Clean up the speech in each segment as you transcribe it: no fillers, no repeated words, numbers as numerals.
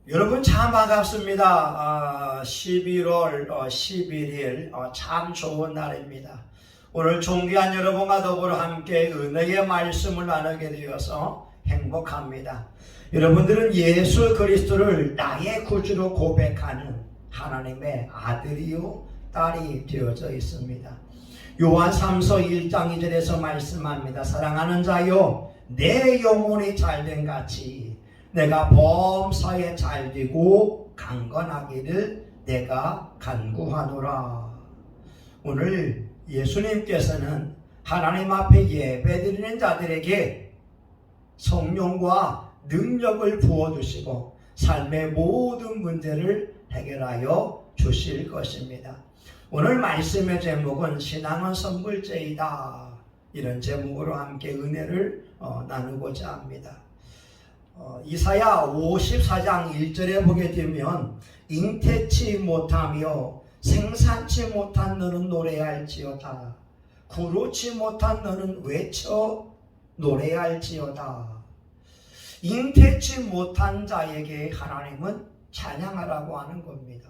여러분 참 반갑습니다. 11월 11일 참 좋은 날입니다. 오늘 존귀한 여러분과 더불어 함께 은혜의 말씀을 나누게 되어서 행복합니다. 여러분들은 예수 그리스도를 나의 구주로 고백하는 하나님의 아들이요 딸이 되어져 있습니다. 요한 3서 1장 2절에서 말씀합니다. 사랑하는 자요 내 영혼이 잘된 같이 내가 범사에 잘되고 강건하기를 내가 간구하노라. 오늘 예수님께서는 하나님 앞에 예배드리는 자들에게 성령과 능력을 부어주시고 삶의 모든 문제를 해결하여 주실 것입니다. 오늘 말씀의 제목은 신앙은 선불제이다. 이런 제목으로 함께 은혜를 나누고자 합니다. 이사야 54장 1절에 보게 되면 잉태치 못하며 생산치 못한 너는 노래할지어다. 구루치 못한 너는 외쳐 노래할지어다. 잉태치 못한 자에게 하나님은 찬양하라고 하는 겁니다.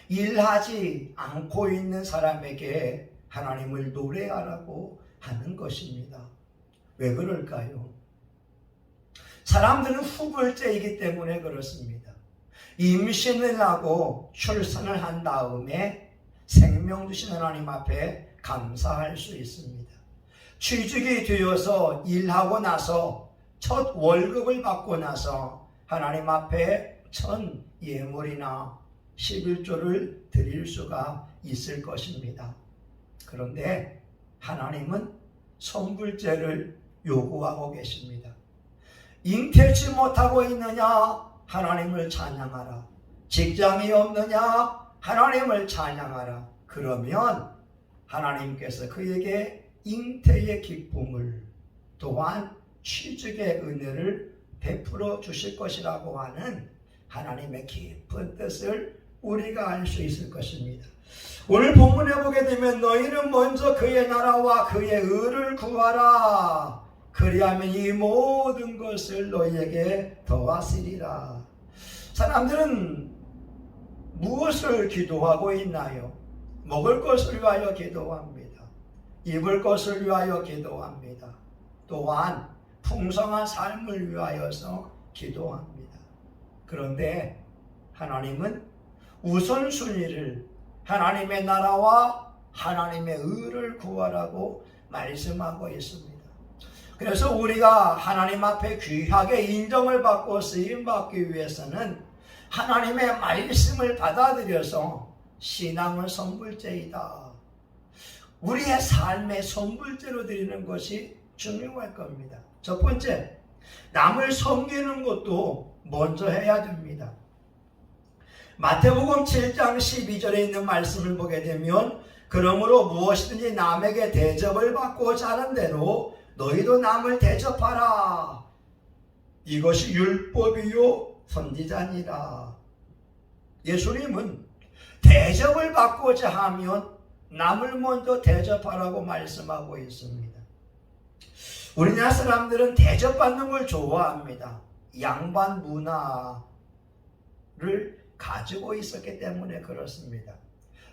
일하지 않고 있는 사람에게 하나님을 노래하라고 하는 것입니다. 왜 그럴까요? 사람들은 후불제이기 때문에 그렇습니다. 임신을 하고 출산을 한 다음에 생명 주신 하나님 앞에 감사할 수 있습니다. 취직이 되어서 일하고 나서 첫 월급을 받고 나서 하나님 앞에 첫 예물이나 11조를 드릴 수가 있을 것입니다. 그런데 하나님은 선불제를 요구하고 계십니다. 잉태치 못하고 있느냐? 하나님을 찬양하라. 직장이 없느냐? 하나님을 찬양하라. 그러면 하나님께서 그에게 잉태의 기쁨을 또한 취직의 은혜를 베풀어 주실 것이라고 하는 하나님의 깊은 뜻을 우리가 알 수 있을 것입니다. 오늘 본문에 보게 되면 너희는 먼저 그의 나라와 그의 의를 구하라. 그리하면 이 모든 것을 너희에게 더하시리라. 사람들은 무엇을 기도하고 있나요? 먹을 것을 위하여 기도합니다. 입을 것을 위하여 기도합니다. 또한 풍성한 삶을 위하여서 기도합니다. 그런데 하나님은 우선순위를 하나님의 나라와 하나님의 의를 구하라고 말씀하고 있습니다. 그래서 우리가 하나님 앞에 귀하게 인정을 받고 쓰임받기 위해서는 하나님의 말씀을 받아들여서 신앙은 선불제이다. 우리의 삶의 선불제로 드리는 것이 중요할 겁니다. 첫 번째, 남을 섬기는 것도 먼저 해야 됩니다. 마태복음 7장 12절에 있는 말씀을 보게 되면 그러므로 무엇이든지 남에게 대접을 받고자 하는 대로 너희도 남을 대접하라. 이것이 율법이요 선지자니라. 예수님은 대접을 받고자 하면 남을 먼저 대접하라고 말씀하고 있습니다. 우리나라 사람들은 대접받는 걸 좋아합니다. 양반 문화를 가지고 있었기 때문에 그렇습니다.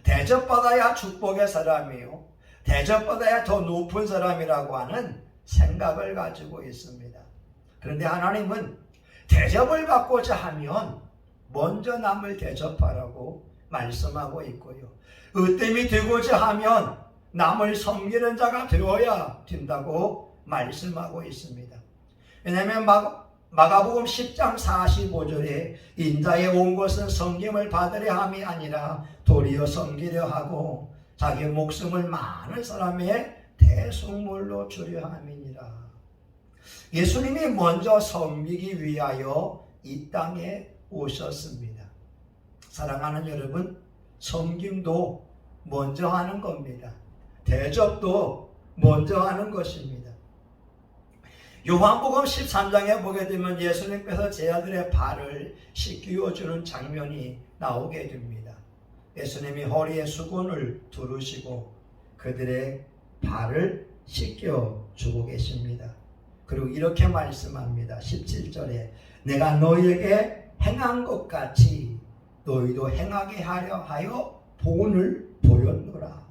대접받아야 축복의 사람이요, 대접받아야 더 높은 사람이라고 하는 생각을 가지고 있습니다. 그런데 하나님은 대접을 받고자 하면 먼저 남을 대접하라고 말씀하고 있고요, 으뜸이 되고자 하면 남을 섬기는 자가 되어야 된다고 말씀하고 있습니다. 왜냐하면 마가복음 10장 45절에 인자에 온 것은 섬김을 받으려 함이 아니라 도리어 섬기려 하고 자기 목숨을 많은 사람의 대속물로 주려 함이니라. 예수님이 먼저 섬기기 위하여 이 땅에 오셨습니다. 사랑하는 여러분, 섬김도 먼저 하는 겁니다. 대접도 먼저 하는 것입니다. 요한복음 13장에 보게 되면 예수님께서 제 아들의 발을 씻겨 주는 장면이 나오게 됩니다. 예수님이 허리에 수건을 두르시고 그들의 발을 씻겨 주고 계십니다. 그리고 이렇게 말씀합니다. 17절에 내가 너희에게 행한 것 같이 너희도 행하게 하려 하여 본을 보였노라.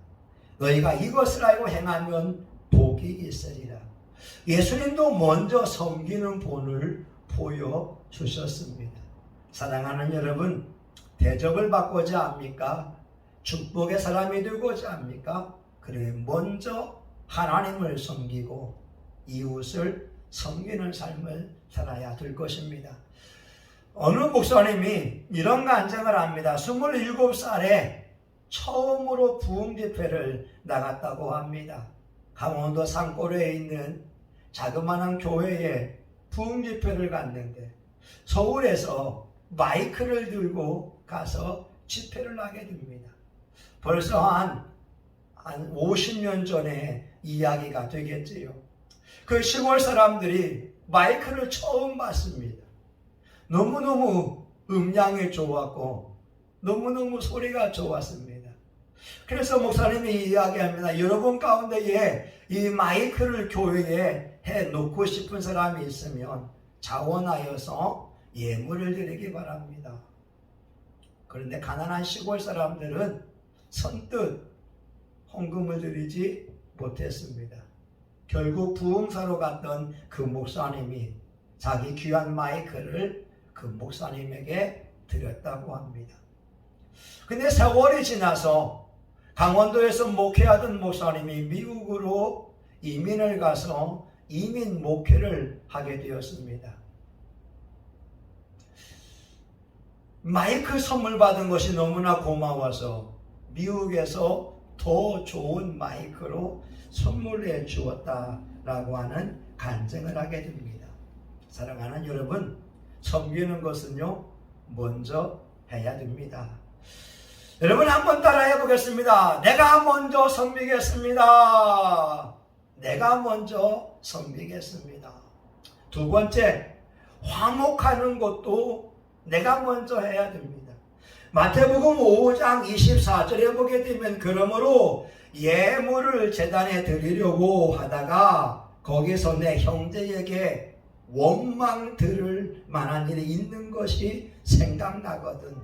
너희가 이것을 알고 행하면 복이 있으리라. 예수님도 먼저 섬기는 본을 보여주셨습니다. 사랑하는 여러분, 대접을 받고자 합니까? 축복의 사람이 되고자 합니까? 그래, 먼저 하나님을 섬기고 이웃을 섬기는 삶을 살아야 될 것입니다. 어느 목사님이 이런 간증을 합니다. 27살에 처음으로 부흥 집회를 나갔다고 합니다. 강원도 산골에 있는 자그마한 교회에 부흥 집회를 갔는데 서울에서 마이크를 들고 가서 집회를 하게 됩니다. 벌써 한 50년 전에 이야기가 되겠지요. 그 시골 사람들이 마이크를 처음 봤습니다. 너무너무 음량이 좋았고 너무너무 소리가 좋았습니다. 그래서 목사님이 이야기합니다. 여러분 가운데에 이 마이크를 교회에 해놓고 싶은 사람이 있으면 자원하여서 예물을 드리기 바랍니다. 그런데 가난한 시골 사람들은 선뜻 헌금을 드리지 못했습니다. 결국 부흥사로 갔던 그 목사님이 자기 귀한 마이크를 그 목사님에게 드렸다고 합니다. 근데 세월이 지나서 강원도에서 목회하던 목사님이 미국으로 이민을 가서 이민 목회를 하게 되었습니다. 마이크 선물 받은 것이 너무나 고마워서 미국에서 더 좋은 마이크로 선물해 주었다라고 하는 간증을 하게 됩니다. 사랑하는 여러분, 섬기는 것은요 먼저 해야 됩니다. 여러분 한번 따라해 보겠습니다. 내가 먼저 섬기겠습니다. 내가 먼저 섬기겠습니다. 두 번째, 화목하는 것도 내가 먼저 해야 됩니다. 마태복음 5장 24절에 보게 되면 그러므로 예물을 제단에 드리려고 하다가 거기서 내 형제에게 원망 들을 만한 일이 있는 것이 생각나거든.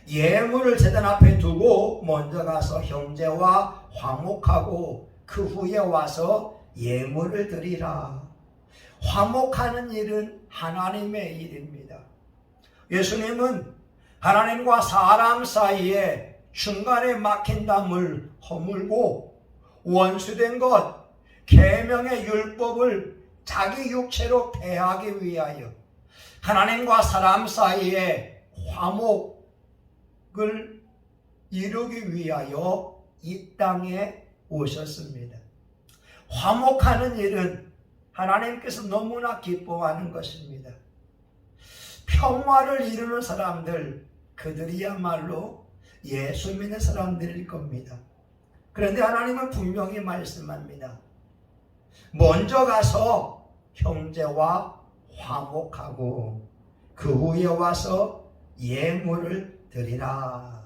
예물을 제단 앞에 두고 먼저 가서 형제와 화목하고 그 후에 와서 예물을 드리라. 화목하는 일은 하나님의 일입니다. 예수님은 하나님과 사람 사이에 중간에 막힌 담을 허물고 원수된 것, 계명의 율법을 자기 육체로 폐하기 위하여 하나님과 사람 사이에 화목을 이루기 위하여 이 땅에 오셨습니다. 화목하는 일은 하나님께서 너무나 기뻐하는 것입니다. 평화를 이루는 사람들, 그들이야말로 예수 믿는 사람들일 겁니다. 그런데 하나님은 분명히 말씀합니다. 먼저 가서 형제와 화목하고 그 후에 와서 예물을 드리라.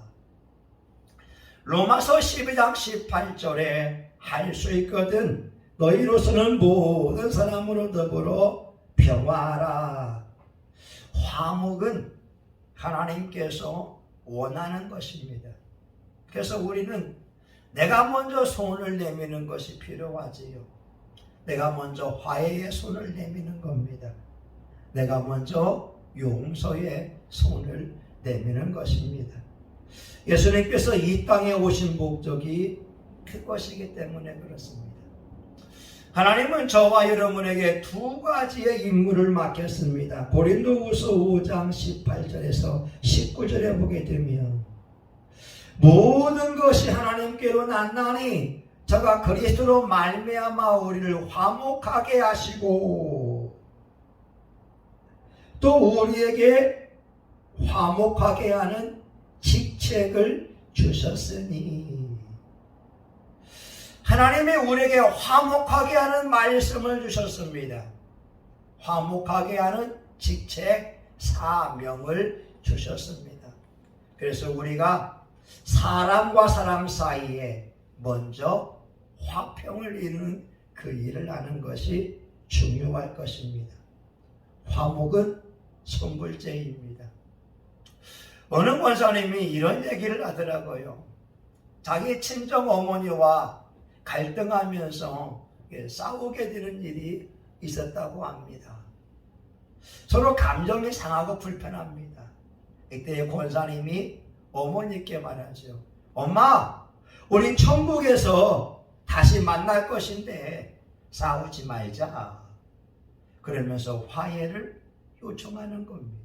로마서 12장 18절에 할 수 있거든 너희로서는 모든 사람으로 더불어 평화하라. 화목은 하나님께서 원하는 것입니다. 그래서 우리는 내가 먼저 손을 내미는 것이 필요하지요. 내가 먼저 화해의 손을 내미는 겁니다. 내가 먼저 용서의 손을 내미는 것입니다. 예수님께서 이 땅에 오신 목적이 그것이기 때문에 그렇습니다. 하나님은 저와 여러분에게 두 가지의 임무를 맡겼습니다. 고린도후서 5장 18절에서 19절에 보게 되면 모든 것이 하나님께로 났나니 저가 그리스도로 말미암아 우리를 화목하게 하시고 또 우리에게 화목하게 하는 직책을 주셨으니 하나님이 우리에게 화목하게 하는 말씀을 주셨습니다. 화목하게 하는 직책, 사명을 주셨습니다. 그래서 우리가 사람과 사람 사이에 먼저 화평을 이루는 그 일을 하는 것이 중요할 것입니다. 화목은 선불제입니다. 어느 권사님이 이런 얘기를 하더라고요. 자기 친정 어머니와 갈등하면서 싸우게 되는 일이 있었다고 합니다. 서로 감정이 상하고 불편합니다. 이때 권사님이 어머니께 말하죠. 엄마, 우린 천국에서 다시 만날 것인데 싸우지 말자. 그러면서 화해를 요청하는 겁니다.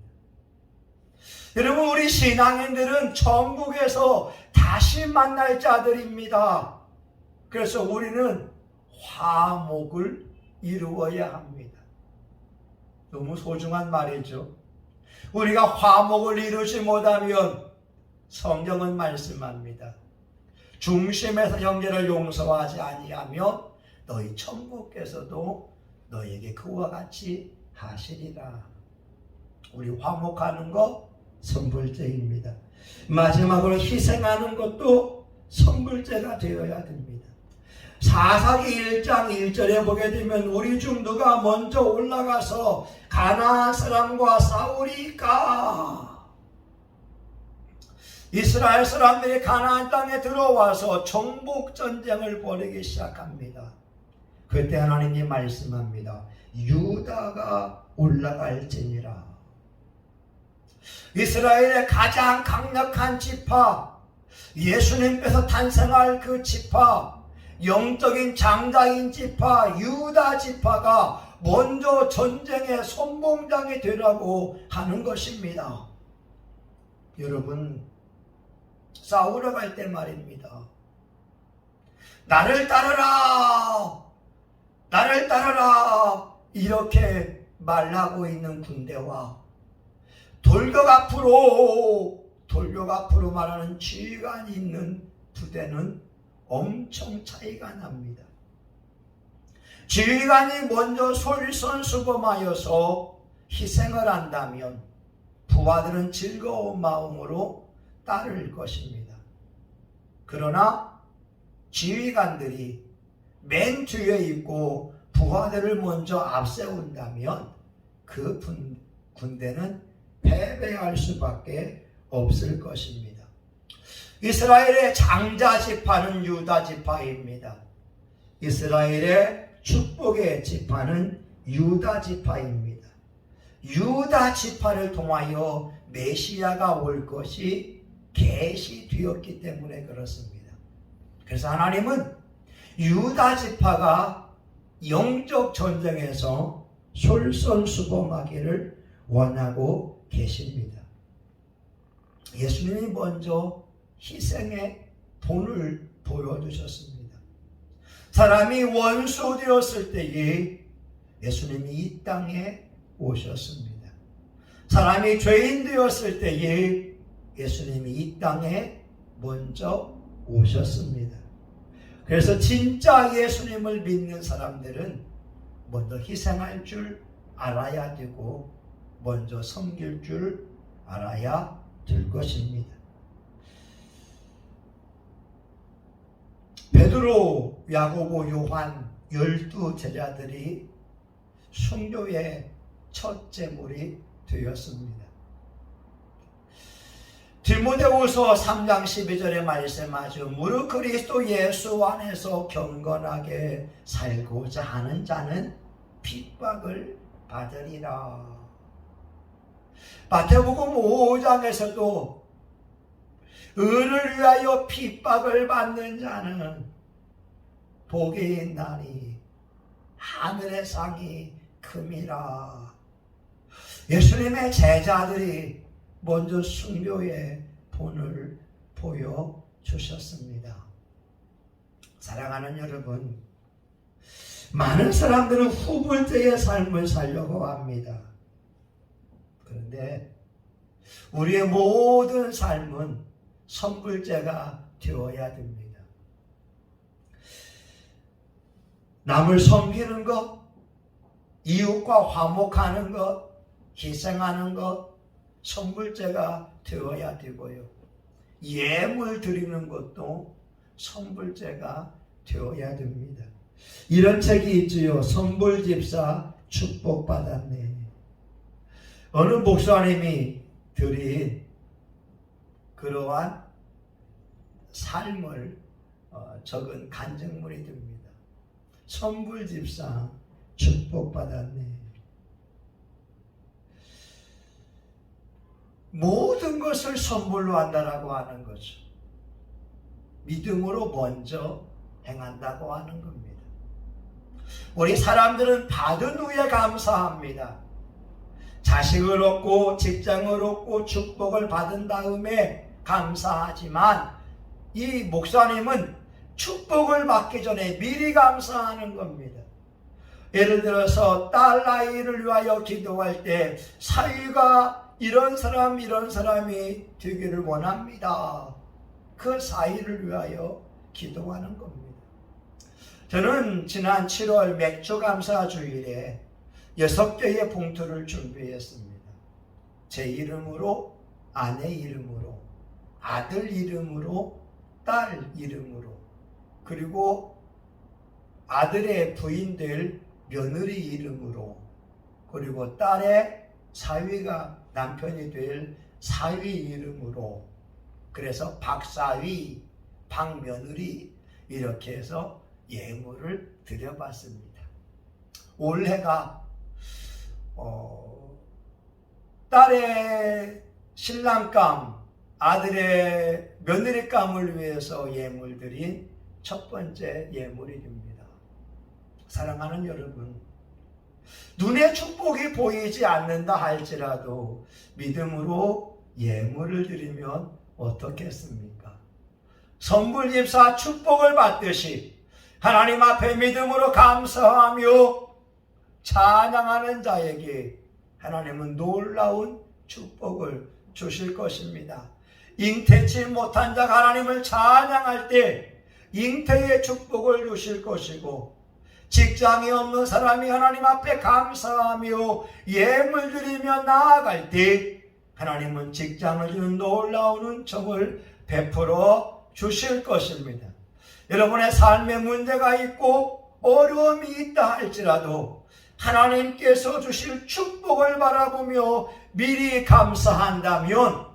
여러분, 우리 신앙인들은 천국에서 다시 만날 자들입니다. 그래서 우리는 화목을 이루어야 합니다. 너무 소중한 말이죠. 우리가 화목을 이루지 못하면 성경은 말씀합니다. 중심에서 형제를 용서하지 아니하면 너희 천국께서도 너에게 그와 같이 하시리라. 우리 화목하는 것 선불제입니다. 마지막으로 희생하는 것도 선불제가 되어야 됩니다. 사사기 1장 1절에 보게 되면 우리 중 누가 먼저 올라가서 가나안 사람과 싸우리까? 이스라엘 사람들이 가나안 땅에 들어와서 정복 전쟁을 벌이기 시작합니다. 그때 하나님이 말씀합니다. 유다가 올라갈지니라. 이스라엘의 가장 강력한 지파, 예수님께서 탄생할 그 지파, 영적인 장자인 지파, 유다 지파가 먼저 전쟁의 선봉장이 되라고 하는 것입니다. 여러분, 싸우러 갈 때 말입니다. 나를 따르라! 나를 따르라! 이렇게 말하고 있는 군대와 돌격 앞으로 말하는 지휘관이 있는 부대는 엄청 차이가 납니다. 지휘관이 먼저 솔선수범하여서 희생을 한다면 부하들은 즐거운 마음으로 따를 것입니다. 그러나 지휘관들이 맨 뒤에 있고 부하들을 먼저 앞세운다면 그 군대는 패배할 수밖에 없을 것입니다. 이스라엘의 장자 지파는 유다 지파입니다. 이스라엘의 축복의 지파는 유다 지파입니다. 유다 지파를 통하여 메시아가 올 것이 계시되었기 때문에 그렇습니다. 그래서 하나님은 유다 지파가 영적 전쟁에서 솔선수범하기를 원하고 계십니다. 예수님이 먼저 희생의 본을 보여주셨습니다. 사람이 원수 되었을 때에 예수님이 이 땅에 오셨습니다. 사람이 죄인 되었을 때에 예수님이 이 땅에 먼저 오셨습니다. 그래서 진짜 예수님을 믿는 사람들은 먼저 희생할 줄 알아야 되고 먼저 섬길 줄 알아야 될 것입니다. 베드로, 야고보, 요한 12 제자들이 순교의 첫 제물이 되었습니다. 디모데후서 3장 12절에 말씀하죠. 무릇 그리스도 예수 안에서 경건하게 살고자 하는 자는 핍박을 받으리라. 마태복음 5장에서도 의를 위하여 핍박을 받는 자는 복이 있나니 하늘의 상이 큼이라. 예수님의 제자들이 먼저 순교의 본을 보여주셨습니다. 사랑하는 여러분, 많은 사람들은 후불제의 삶을 살려고 합니다. 그런데 우리의 모든 삶은 선불제가 되어야 됩니다. 남을 섬기는 것, 이웃과 화목하는 것, 희생하는 것, 선불제가 되어야 되고요. 예물 드리는 것도 선불제가 되어야 됩니다. 이런 책이 있지요. 선불집사 축복받았네. 어느 목사님이 드린 그러한 삶을 적은 간증물이 됩니다. 선불집사 축복받았네. 모든 것을 선물로 한다라고 하는 거죠. 믿음으로 먼저 행한다고 하는 겁니다. 우리 사람들은 받은 후에 감사합니다. 자식을 얻고 직장을 얻고 축복을 받은 다음에 감사하지만 이 목사님은 축복을 받기 전에 미리 감사하는 겁니다. 예를 들어서 딸 아이를 위하여 기도할 때 사위가 이런 사람이 되기를 원합니다. 그 사위를 위하여 기도하는 겁니다. 저는 지난 7월 맥주감사 주일에 6개의 봉투를 준비했습니다. 제 이름으로, 아내 이름으로, 아들 이름으로, 딸 이름으로, 그리고 아들의 부인들 며느리 이름으로, 그리고 딸의 사위가 남편이 될 사위 이름으로, 그래서 박사위, 박며느리 이렇게 해서 예물을 드려봤습니다. 올해가 딸의 신랑감, 아들의 며느리감을 위해서 예물 드린 첫 번째 예물이 됩니다. 사랑하는 여러분, 눈에 축복이 보이지 않는다 할지라도 믿음으로 예물을 드리면 어떻겠습니까? 선불집사 축복을 받듯이 하나님 앞에 믿음으로 감사하며 찬양하는 자에게 하나님은 놀라운 축복을 주실 것입니다. 잉태치 못한 자가 하나님을 찬양할 때 잉태의 축복을 주실 것이고, 직장이 없는 사람이 하나님 앞에 감사하며 예물 드리며 나아갈 때 하나님은 직장을 주는 놀라운 은총을 베풀어 주실 것입니다. 여러분의 삶에 문제가 있고 어려움이 있다 할지라도 하나님께서 주실 축복을 바라보며 미리 감사한다면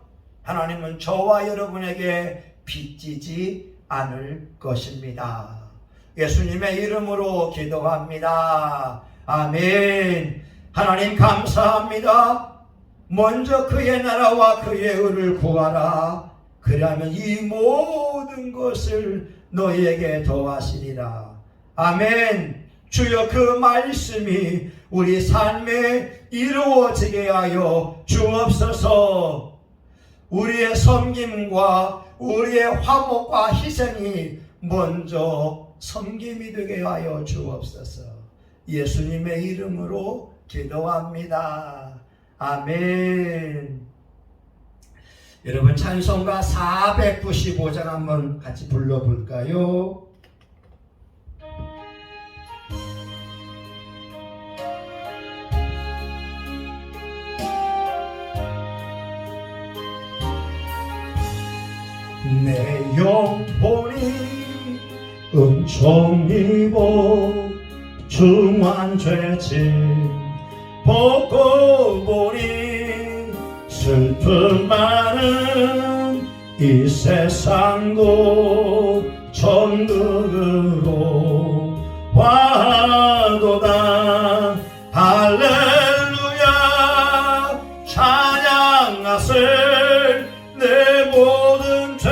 하나님은 저와 여러분에게 빚지지 않을 것입니다. 예수님의 이름으로 기도합니다. 아멘. 하나님 감사합니다. 먼저 그의 나라와 그의 의를 구하라. 그러면 이 모든 것을 너희에게 더하시리라. 아멘. 주여, 그 말씀이 우리 삶에 이루어지게 하여 주옵소서. 우리의 섬김과 우리의 화목과 희생이 먼저 섬김이 되게 하여 주옵소서. 예수님의 이름으로 기도합니다. 아멘. 여러분, 찬송가 495장 한번 같이 불러볼까요? 내 영혼이 은총 입어 중환죄짐 벗고 보니 슬픔 많은 이 세상도 천국으로 와도다. 할렐루야 찬양하세. 내 모든 죄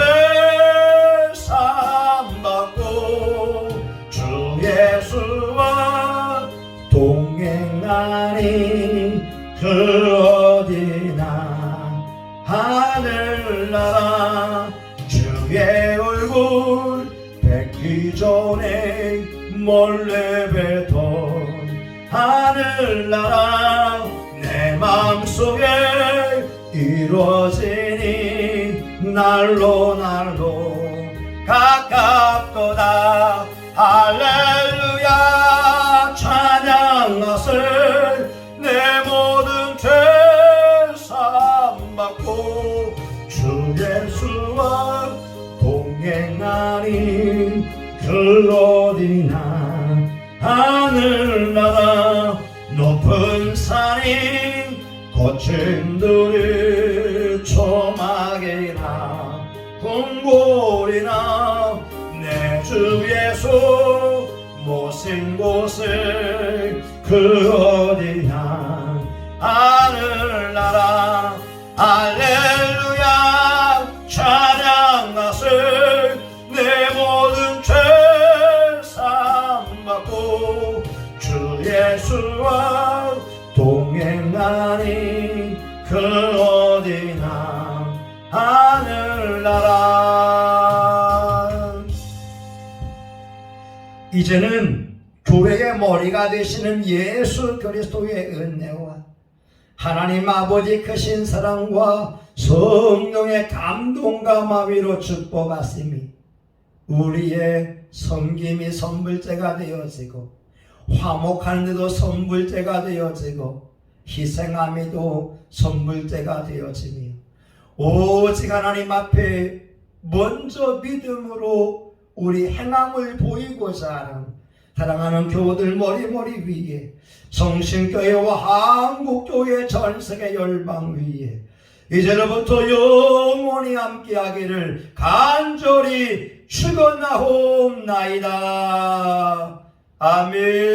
사함받고 주 예수와 동행하니 그 어디나 하늘나라. 주의 얼굴 뵙기 전에 몰래 뵙던 하늘나라. 내 마음속에 이루어지니 날로 가깝도다. 할렐루야 찬양하세. 내 모든 죄 사함받고 주 예수와 동행하니 그 어디나 하늘나라. 높은 산이 곧 거친들이 초막이나 궁궐이나 내 주 예수 모신 곳을 그 어디나 하늘나라 할렐루야 찬양하세 내 모든 죄 사함받고 주 예수와 동행하니 그 어디나 하늘나라. 이제는 교회의 머리가 되시는 예수 그리스도의 은혜와 하나님 아버지 크신 사랑과 성령의 감동과 마비로 축복하심이 우리의 섬김이 선불제가 되어지고 화목하는데도 선불제가 되어지고 희생함에도 선불제가 되어지며 오직 하나님 앞에 먼저 믿음으로 우리 행함을 보이고자 하는 사랑하는 교우들 머리 위에 성신교회와 한국교회 전세계 열방 위에 이제로부터 영원히 함께하기를 간절히 축원하옵나이다. 아멘.